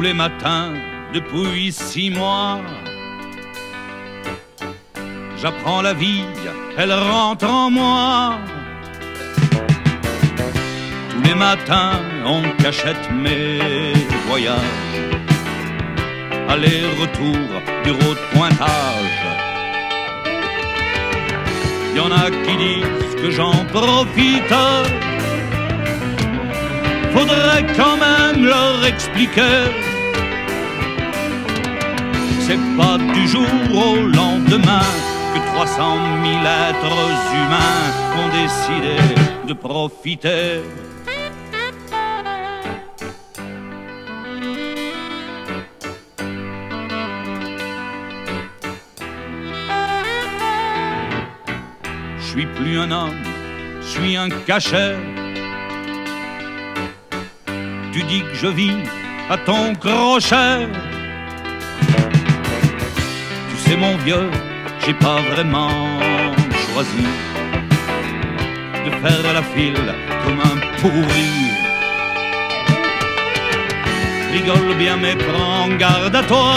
les matins depuis 6 mois. J'apprends la vie, elle rentre en moi. Tous les matins on cachette mes voyages, aller-retour, bureau de pointage. Y en a qui disent que j'en profite. Faudrait quand même leur expliquer. C'est pas du jour au lendemain que 300 000 êtres humains ont décidé de profiter. Je suis plus un homme, je suis un cachet. Tu dis que je vis à ton crochet. Tu sais mon vieux, j'ai pas vraiment choisi de faire la file comme un pourri. Rigole bien mais prends garde à toi,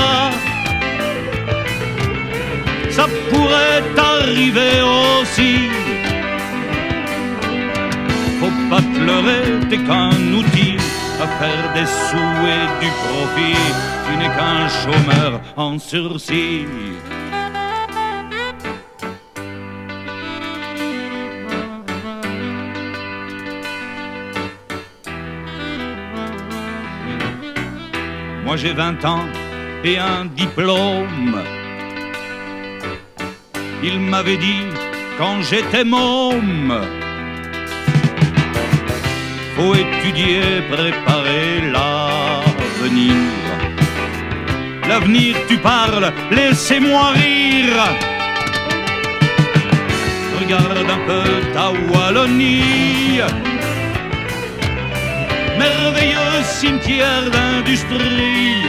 ça pourrait t'arriver aussi. Faut pas te leurrer, t'es qu'un outil à faire des sous et du profit. Tu n'es qu'un chômeur en sursis. Moi j'ai 20 ans et un diplôme. Il m'avait dit quand j'étais môme, faut étudier, préparer l'avenir. L'avenir tu parles, laissez-moi rire. Regarde un peu ta Wallonie, merveilleux cimetière d'industrie.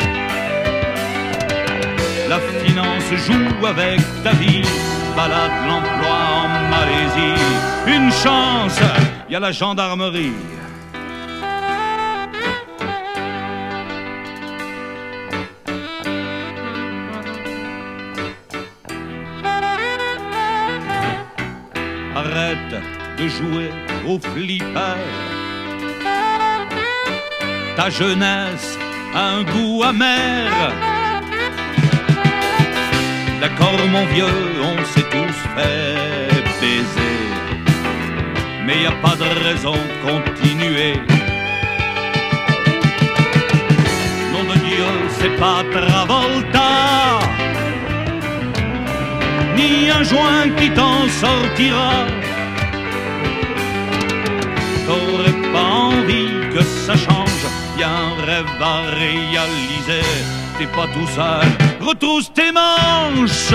La finance joue avec ta vie, balade l'emploi en Malaisie. Une chance, y a la gendarmerie. Arrête de jouer au flipper. Ta jeunesse a un goût amer. D'accord mon vieux, on s'est tous fait baiser, mais y a pas de raison de continuer. Nom de Dieu, c'est pas Travolta, ni un joint qui t'en sortira. T'aurais pas envie que ça change, y a un rêve à réaliser. T'es pas tout seul, retrousse tes manches.